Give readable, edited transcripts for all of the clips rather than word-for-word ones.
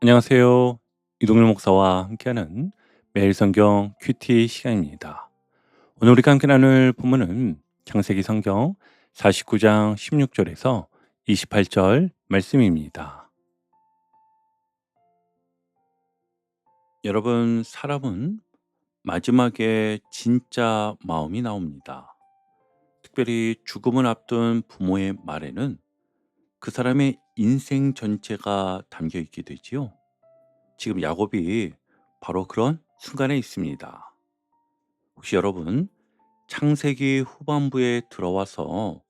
안녕하세요. 이동일 목사와 함께하는 매일 성경 큐티 시간입니다. 오늘 우리가 함께 나눌 본문은 창세기 성경 49장 16절에서 28절 말씀입니다. 여러분, 사람은 마지막에 진짜 마음이 나옵니다. 특별히 죽음을 앞둔 부모의 말에는 그 사람의 인생 전체가 담겨 있게 되지요. 지금 야곱이 바로 그런 순간에 있습니다. 혹시 여러분, 창세기 후반부에 들어와서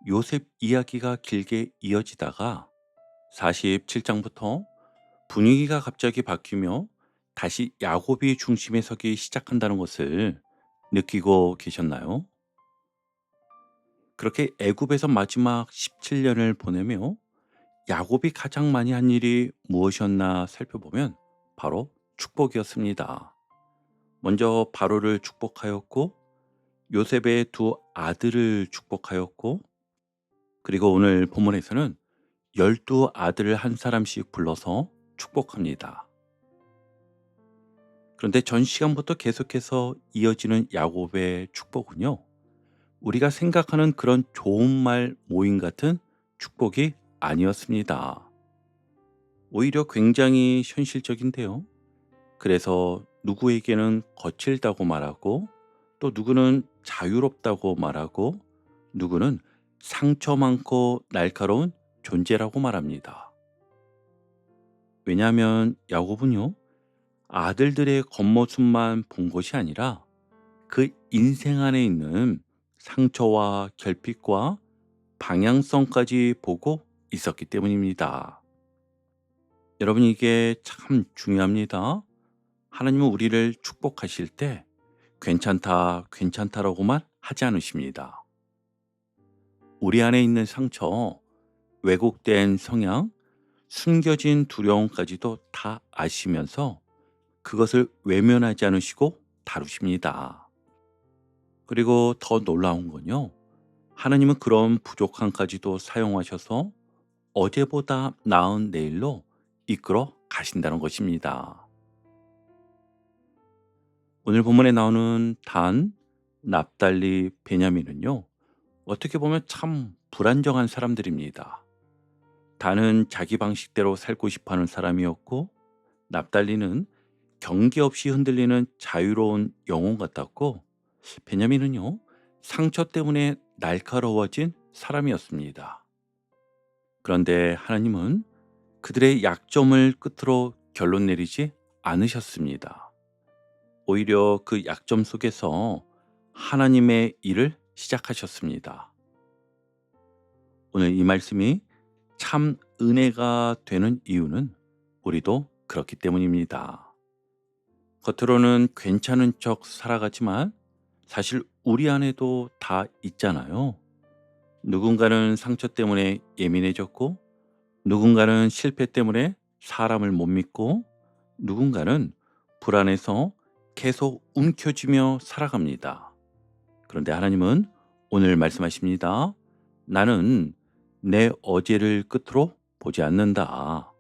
요셉 이야기가 길게 이어지다가 47장부터 분위기가 갑자기 바뀌며 다시 야곱이 중심에 서기 시작한다는 것을 느끼고 계셨나요? 그렇게 애굽에서 마지막 17년을 보내며 야곱이 가장 많이 한 일이 무엇이었나 살펴보면 바로 축복이었습니다. 먼저 바로를 축복하였고 요셉의 두 아들을 축복하였고, 그리고 오늘 본문에서는 12아들을 한 사람씩 불러서 축복합니다. 그런데 전 시간부터 계속해서 이어지는 야곱의 축복은요, 우리가 생각하는 그런 좋은 말 모임 같은 축복이 아니었습니다. 오히려 굉장히 현실적인데요. 그래서 누구에게는 거칠다고 말하고, 또 누구는 자유롭다고 말하고, 누구는 상처 많고 날카로운 존재라고 말합니다. 왜냐하면 야곱은요, 아들들의 겉모습만 본 것이 아니라 그 인생 안에 있는 상처와 결핍과 방향성까지 보고 있었기 때문입니다. 여러분, 이게 참 중요합니다. 하나님은 우리를 축복하실 때 괜찮다, 괜찮다라고만 하지 않으십니다. 우리 안에 있는 상처, 왜곡된 성향, 숨겨진 두려움까지도 다 아시면서 그것을 외면하지 않으시고 다루십니다. 그리고 더 놀라운 건요, 하나님은 그런 부족함까지도 사용하셔서 어제보다 나은 내일로 이끌어 가신다는 것입니다. 오늘 본문에 나오는 단, 납달리, 베냐민은요, 어떻게 보면 참 불안정한 사람들입니다. 단은 자기 방식대로 살고 싶어하는 사람이었고, 납달리는 경계 없이 흔들리는 자유로운 영혼 같았고, 베냐민은요, 상처 때문에 날카로워진 사람이었습니다. 그런데 하나님은 그들의 약점을 끝으로 결론 내리지 않으셨습니다. 오히려 그 약점 속에서 하나님의 일을 시작하셨습니다. 오늘 이 말씀이 참 은혜가 되는 이유는 우리도 그렇기 때문입니다. 겉으로는 괜찮은 척 살아가지만 사실 우리 안에도 다 있잖아요. 누군가는 상처 때문에 예민해졌고, 누군가는 실패 때문에 사람을 못 믿고, 누군가는 불안해서 계속 움켜쥐며 살아갑니다. 그런데 하나님은 오늘 말씀하십니다. 나는 내 어제를 끝으로 보지 않는다.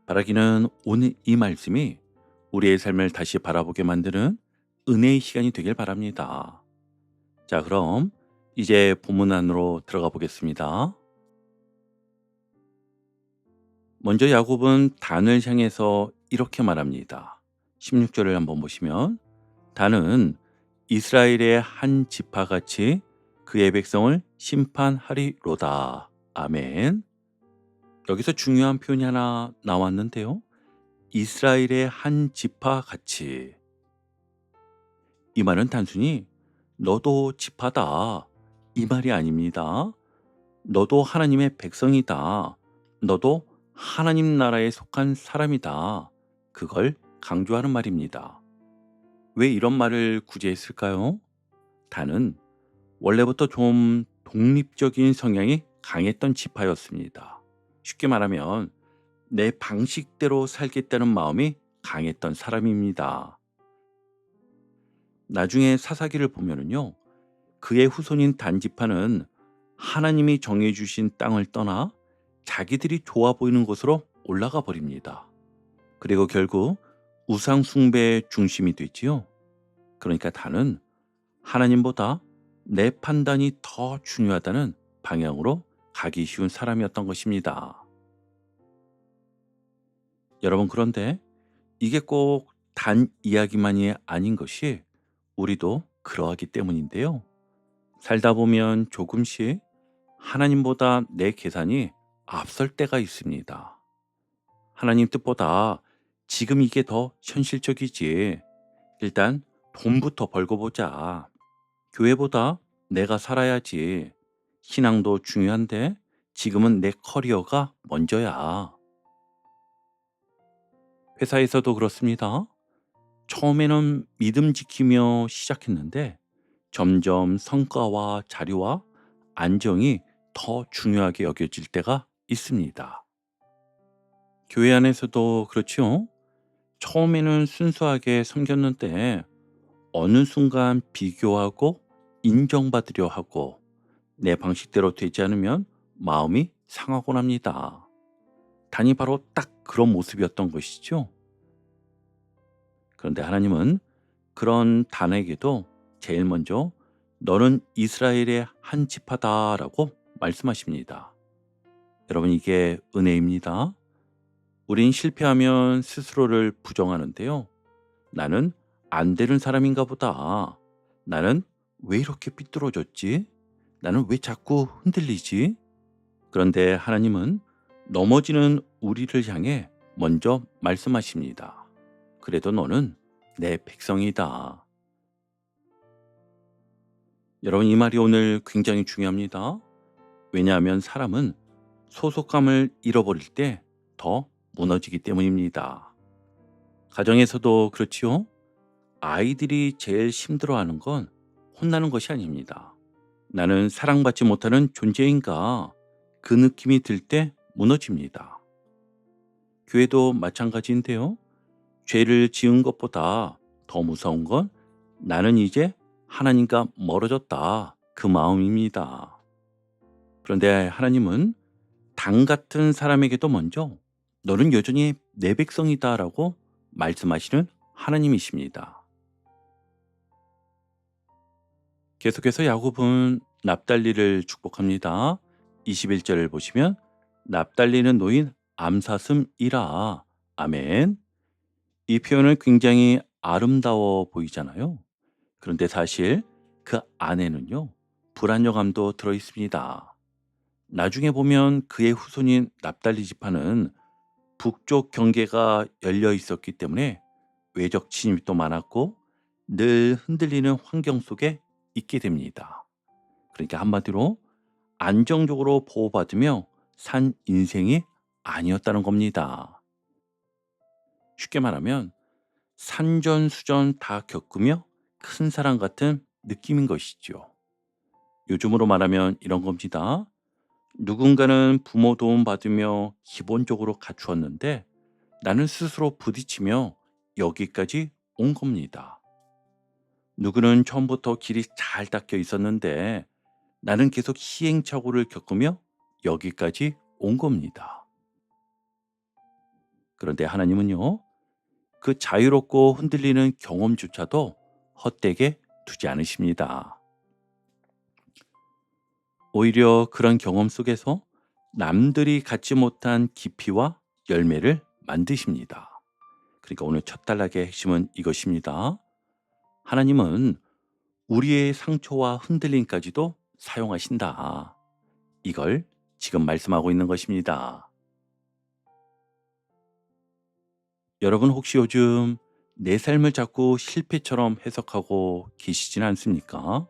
바라기는 오늘 이 말씀이 우리의 삶을 다시 바라보게 만드는 은혜의 시간이 되길 바랍니다. 자, 그럼 이제 본문 안으로 들어가 보겠습니다. 먼저 야곱은 단을 향해서 이렇게 말합니다. 16절을 한번 보시면, 단은 이스라엘의 한 지파같이 그의 백성을 심판하리로다. 아멘. 여기서 중요한 표현이 하나 나왔는데요. 이스라엘의 한 지파같이. 이 말은 단순히 너도 지파다, 이 말이 아닙니다. 너도 하나님의 백성이다. 너도 하나님 나라에 속한 사람이다. 그걸 강조하는 말입니다. 왜 이런 말을 굳이 했을까요? 단은 원래부터 좀 독립적인 성향이 강했던 지파였습니다. 쉽게 말하면 내 방식대로 살겠다는 마음이 강했던 사람입니다. 나중에 사사기를 보면은요, 그의 후손인 단 지파는 하나님이 정해주신 땅을 떠나 자기들이 좋아 보이는 곳으로 올라가 버립니다. 그리고 결국 우상 숭배의 중심이 되지요. 그러니까 나는 하나님보다 내 판단이 더 중요하다는 방향으로 가기 쉬운 사람이었던 것입니다. 여러분, 그런데 이게 꼭 단 이야기만이 아닌 것이 우리도 그러하기 때문인데요. 살다 보면 조금씩 하나님보다 내 계산이 앞설 때가 있습니다. 하나님 뜻보다 지금 이게 더 현실적이지. 일단 돈부터 벌고 보자. 교회보다 내가 살아야지. 신앙도 중요한데 지금은 내 커리어가 먼저야. 회사에서도 그렇습니다. 처음에는 믿음 지키며 시작했는데 점점 성과와 자료와 안정이 더 중요하게 여겨질 때가 있습니다. 교회 안에서도 그렇죠. 처음에는 순수하게 섬겼는데 어느 순간 비교하고 인정받으려 하고 내 방식대로 되지 않으면 마음이 상하곤 합니다. 단이 바로 딱 그런 모습이었던 것이죠. 그런데 하나님은 그런 단에게도 제일 먼저 너는 이스라엘의 한 지파다라고 말씀하십니다. 여러분, 이게 은혜입니다. 우린 실패하면 스스로를 부정하는데요. 나는 안 되는 사람인가 보다. 나는 왜 이렇게 삐뚤어졌지? 나는 왜 자꾸 흔들리지? 그런데 하나님은 넘어지는 우리를 향해 먼저 말씀하십니다. 그래도 너는 내 백성이다. 여러분, 이 말이 오늘 굉장히 중요합니다. 왜냐하면 사람은 소속감을 잃어버릴 때 더 무너지기 때문입니다. 가정에서도 그렇지요. 아이들이 제일 힘들어하는 건 혼나는 것이 아닙니다. 나는 사랑받지 못하는 존재인가? 그 느낌이 들 때 무너집니다. 교회도 마찬가지인데요. 죄를 지은 것보다 더 무서운 건 나는 이제 하나님과 멀어졌다. 그 마음입니다. 그런데 하나님은 당 같은 사람에게도 먼저 너는 여전히 내 백성이다라고 말씀하시는 하나님이십니다. 계속해서 야곱은 납달리를 축복합니다. 21절을 보시면 납달리는 노인 암사슴이라. 아멘. 이 표현은 굉장히 아름다워 보이잖아요. 그런데 사실 그 안에는요, 불안정함도 들어 있습니다. 나중에 보면 그의 후손인 납달리 지파는 북쪽 경계가 열려 있었기 때문에 외적 침입도 많았고 늘 흔들리는 환경 속에 있게 됩니다. 그러니까 한마디로 안정적으로 보호받으며 산 인생이 아니었다는 겁니다. 쉽게 말하면 산전수전 다 겪으며 큰 사람 같은 느낌인 것이죠. 요즘으로 말하면 이런 겁니다. 누군가는 부모 도움 받으며 기본적으로 갖추었는데 나는 스스로 부딪히며 여기까지 온 겁니다. 누구는 처음부터 길이 잘 닦여 있었는데 나는 계속 시행착오를 겪으며 여기까지 온 겁니다. 그런데 하나님은요, 그 자유롭고 흔들리는 경험조차도 헛되게 두지 않으십니다. 오히려 그런 경험 속에서 남들이 갖지 못한 깊이와 열매를 만드십니다. 그러니까 오늘 첫 단락의 핵심은 이것입니다. 하나님은 우리의 상처와 흔들림까지도 사용하신다. 이걸 지금 말씀하고 있는 것입니다. 여러분, 혹시 요즘 내 삶을 자꾸 실패처럼 해석하고 계시진 않습니까?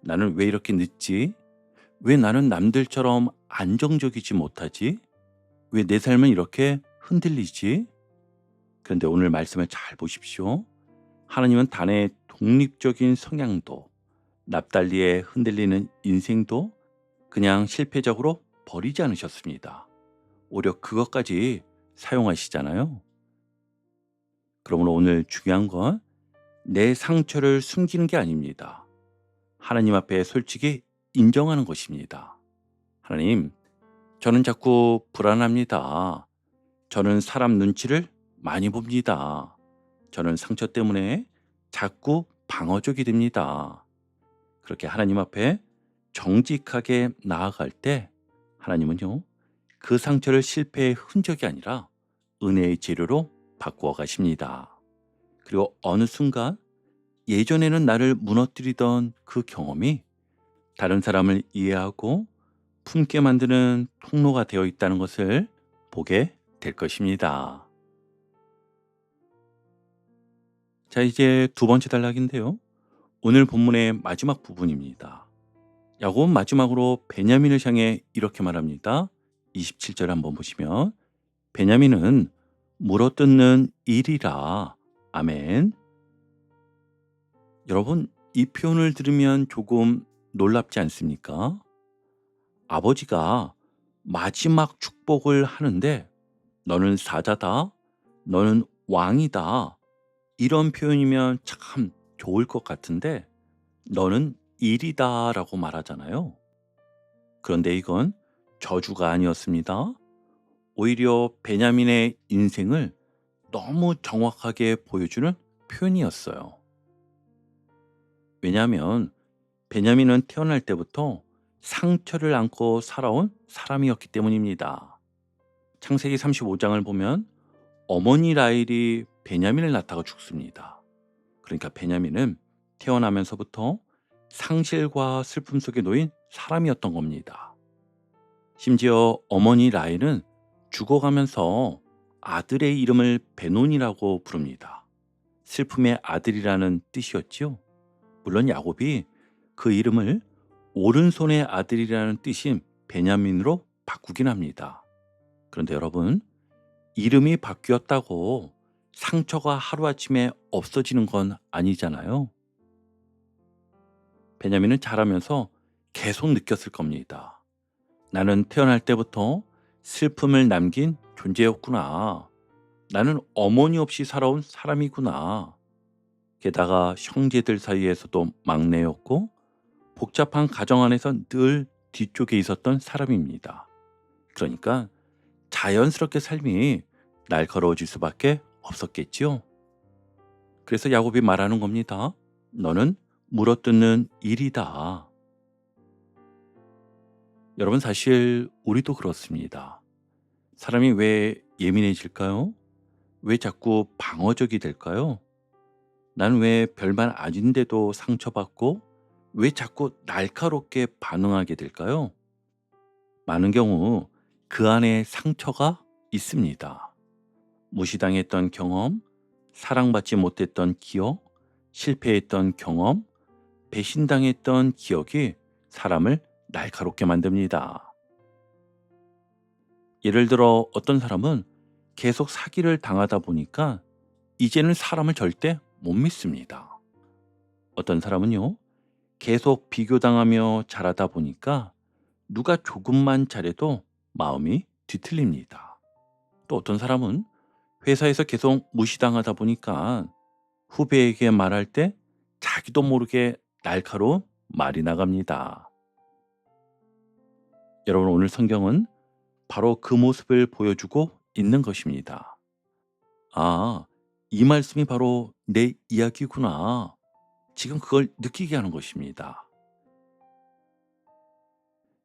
나는 왜 이렇게 늦지? 왜 나는 남들처럼 안정적이지 못하지? 왜 내 삶은 이렇게 흔들리지? 그런데 오늘 말씀을 잘 보십시오. 하나님은 단의 독립적인 성향도 납달리의 흔들리는 인생도 그냥 실패적으로 버리지 않으셨습니다. 오히려 그것까지 사용하시잖아요. 그러므로 오늘 중요한 건 내 상처를 숨기는 게 아닙니다. 하나님 앞에 솔직히 인정하는 것입니다. 하나님, 저는 자꾸 불안합니다. 저는 사람 눈치를 많이 봅니다. 저는 상처 때문에 자꾸 방어적이 됩니다. 그렇게 하나님 앞에 정직하게 나아갈 때 하나님은요, 그 상처를 실패의 흔적이 아니라 은혜의 재료로 바꾸어 가십니다. 그리고 어느 순간 예전에는 나를 무너뜨리던 그 경험이 다른 사람을 이해하고 품게 만드는 통로가 되어 있다는 것을 보게 될 것입니다. 자, 이제 두 번째 단락인데요. 오늘 본문의 마지막 부분입니다. 야곱은 마지막으로 베냐민을 향해 이렇게 말합니다. 27절 한번 보시면 베냐민은 물어뜯는 일이라. 아멘. 여러분, 이 표현을 들으면 조금 놀랍지 않습니까? 아버지가 마지막 축복을 하는데 너는 사자다, 너는 왕이다, 이런 표현이면 참 좋을 것 같은데 너는 일이다 라고 말하잖아요. 그런데 이건 저주가 아니었습니다. 오히려 베냐민의 인생을 너무 정확하게 보여주는 표현이었어요. 왜냐하면 베냐민은 태어날 때부터 상처를 안고 살아온 사람이었기 때문입니다. 창세기 35장을 보면 어머니 라헬이 베냐민을 낳다가 죽습니다. 그러니까 베냐민은 태어나면서부터 상실과 슬픔 속에 놓인 사람이었던 겁니다. 심지어 어머니 라헬은 죽어가면서 아들의 이름을 베논이라고 부릅니다. 슬픔의 아들이라는 뜻이었지요. 물론 야곱이 그 이름을 오른손의 아들이라는 뜻인 베냐민으로 바꾸긴 합니다. 그런데 여러분, 이름이 바뀌었다고 상처가 하루아침에 없어지는 건 아니잖아요. 베냐민은 자라면서 계속 느꼈을 겁니다. 나는 태어날 때부터 슬픔을 남긴 존재였구나. 나는 어머니 없이 살아온 사람이구나. 게다가 형제들 사이에서도 막내였고 복잡한 가정 안에서 늘 뒤쪽에 있었던 사람입니다. 그러니까 자연스럽게 삶이 날카로워질 수밖에 없었겠지요. 그래서 야곱이 말하는 겁니다. 너는 물어뜯는 일이다. 여러분, 사실 우리도 그렇습니다. 사람이 왜 예민해질까요? 왜 자꾸 방어적이 될까요? 난 왜 별말 아닌데도 상처받고 왜 자꾸 날카롭게 반응하게 될까요? 많은 경우 그 안에 상처가 있습니다. 무시당했던 경험, 사랑받지 못했던 기억, 실패했던 경험, 배신당했던 기억이 사람을 날카롭게 만듭니다. 예를 들어 어떤 사람은 계속 사기를 당하다 보니까 이제는 사람을 절대 못 믿습니다. 어떤 사람은요, 계속 비교당하며 자라다 보니까 누가 조금만 잘해도 마음이 뒤틀립니다. 또 어떤 사람은 회사에서 계속 무시당하다 보니까 후배에게 말할 때 자기도 모르게 날카로운 말이 나갑니다. 여러분, 오늘 성경은 바로 그 모습을 보여주고 있는 것입니다. 아, 이 말씀이 바로 내 이야기구나. 지금 그걸 느끼게 하는 것입니다.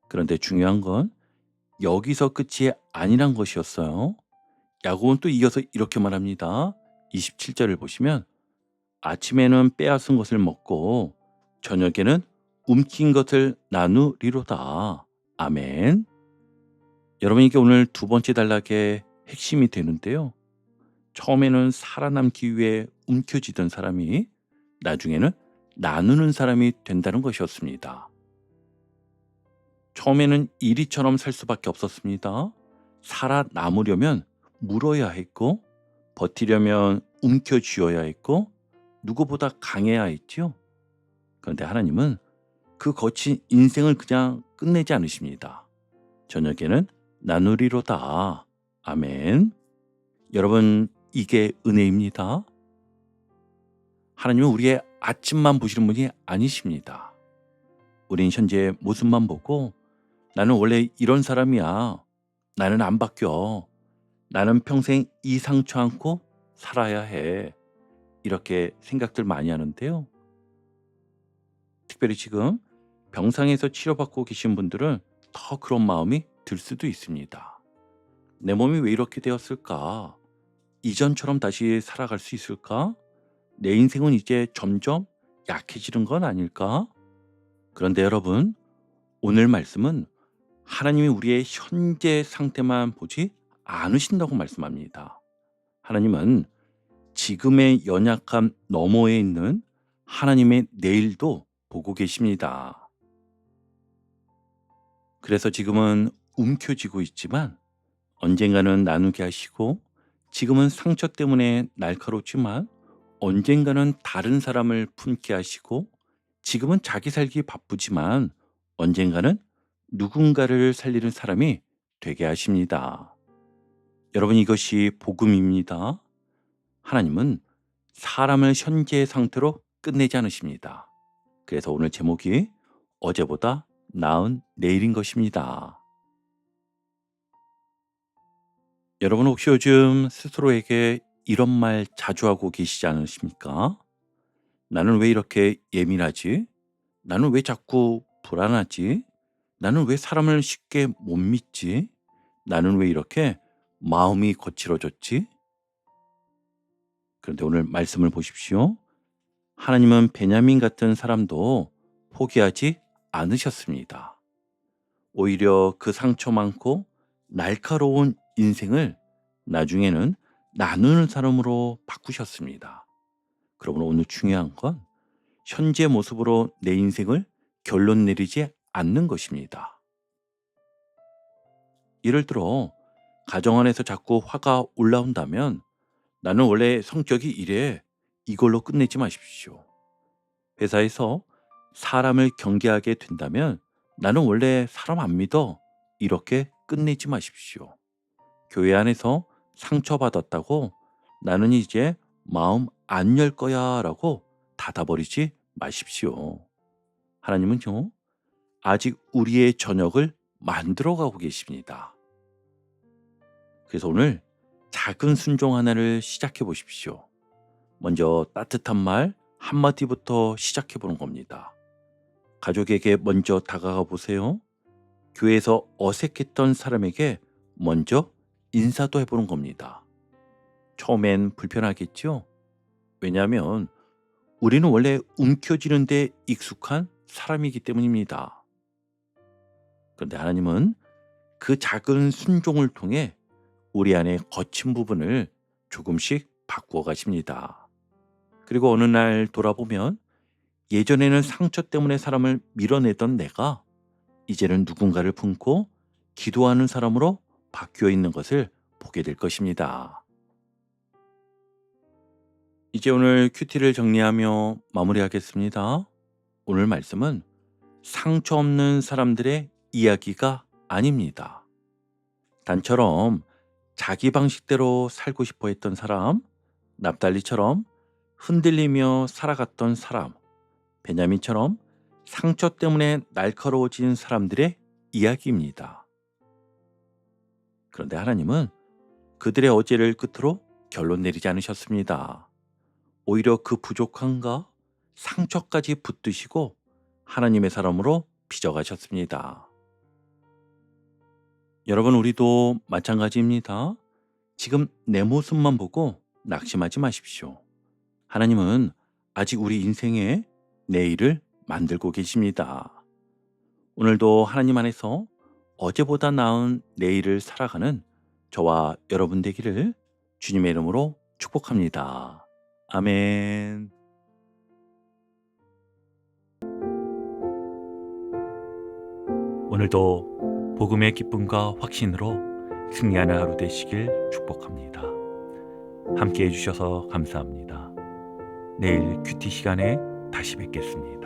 그런데 중요한 건 여기서 끝이 아니란 것이었어요. 야곱은 또 이어서 이렇게 말합니다. 27절을 보시면 아침에는 빼앗은 것을 먹고 저녁에는 움킨 것을 나누리로다. 아멘. 여러분, 이게 오늘 두 번째 단락의 핵심이 되는데요. 처음에는 살아남기 위해 움켜쥐던 사람이 나중에는 나누는 사람이 된다는 것이었습니다. 처음에는 이리처럼 살 수밖에 없었습니다. 살아남으려면 물어야 했고 버티려면 움켜쥐어야 했고 누구보다 강해야 했지요. 그런데 하나님은 그 거친 인생을 그냥 끝내지 않으십니다. 저녁에는 나누리로다. 아멘. 여러분, 이게 은혜입니다. 하나님은 우리의 아침만 보시는 분이 아니십니다. 우린 현재의 모습만 보고 나는 원래 이런 사람이야. 나는 안 바뀌어. 나는 평생 이 상처 안고 살아야 해. 이렇게 생각들 많이 하는데요. 특별히 지금 병상에서 치료받고 계신 분들은 더 그런 마음이 들 수도 있습니다. 내 몸이 왜 이렇게 되었을까? 이전처럼 다시 살아갈 수 있을까? 내 인생은 이제 점점 약해지는 건 아닐까? 그런데 여러분, 오늘 말씀은 하나님이 우리의 현재 상태만 보지 않으신다고 말씀합니다. 하나님은 지금의 연약함 너머에 있는 하나님의 내일도 보고 계십니다. 그래서 지금은 움켜쥐고 있지만 언젠가는 나누게 하시고, 지금은 상처 때문에 날카롭지만 언젠가는 다른 사람을 품게 하시고, 지금은 자기 살기 바쁘지만 언젠가는 누군가를 살리는 사람이 되게 하십니다. 여러분, 이것이 복음입니다. 하나님은 사람을 현재의 상태로 끝내지 않으십니다. 그래서 오늘 제목이 어제보다 나은 내일인 것입니다. 여러분, 혹시 요즘 스스로에게 이런 말 자주 하고 계시지 않으십니까? 나는 왜 이렇게 예민하지? 나는 왜 자꾸 불안하지? 나는 왜 사람을 쉽게 못 믿지? 나는 왜 이렇게 마음이 거칠어졌지? 그런데 오늘 말씀을 보십시오. 하나님은 베냐민 같은 사람도 포기하지 않으셨습니다. 오히려 그 상처 많고 날카로운 인생을 나중에는 나누는 사람으로 바꾸셨습니다. 그러므로 오늘 중요한 건 현재 모습으로 내 인생을 결론 내리지 않는 것입니다. 예를 들어 가정 안에서 자꾸 화가 올라온다면 나는 원래 성격이 이래, 이걸로 끝내지 마십시오. 회사에서 사람을 경계하게 된다면 나는 원래 사람 안 믿어, 이렇게 끝내지 마십시오. 교회 안에서 상처받았다고 나는 이제 마음 안 열 거야 라고 닫아버리지 마십시오. 하나님은요, 아직 우리의 저녁을 만들어가고 계십니다. 그래서 오늘 작은 순종 하나를 시작해 보십시오. 먼저 따뜻한 말 한마디부터 시작해 보는 겁니다. 가족에게 먼저 다가가 보세요. 교회에서 어색했던 사람에게 먼저 인사도 해보는 겁니다. 처음엔 불편하겠죠? 왜냐하면 우리는 원래 움켜쥐는데 익숙한 사람이기 때문입니다. 그런데 하나님은 그 작은 순종을 통해 우리 안에 거친 부분을 조금씩 바꾸어 가십니다. 그리고 어느 날 돌아보면 예전에는 상처 때문에 사람을 밀어내던 내가 이제는 누군가를 품고 기도하는 사람으로 바뀌어 있는 것을 보게 될 것입니다. 이제 오늘 큐티를 정리하며 마무리하겠습니다. 오늘 말씀은 상처 없는 사람들의 이야기가 아닙니다. 단처럼 자기 방식대로 살고 싶어 했던 사람, 납달리처럼 흔들리며 살아갔던 사람, 베냐민처럼 상처 때문에 날카로워진 사람들의 이야기입니다. 그런데 하나님은 그들의 어제를 끝으로 결론 내리지 않으셨습니다. 오히려 그 부족함과 상처까지 붙드시고 하나님의 사람으로 빚어가셨습니다. 여러분, 우리도 마찬가지입니다. 지금 내 모습만 보고 낙심하지 마십시오. 하나님은 아직 우리 인생의 내일을 만들고 계십니다. 오늘도 하나님 안에서 어제보다 나은 내일을 살아가는 저와 여러분 되기를 주님의 이름으로 축복합니다. 아멘. 오늘도 복음의 기쁨과 확신으로 승리하는 하루 되시길 축복합니다. 함께 해주셔서 감사합니다. 내일 큐티 시간에 다시 뵙겠습니다.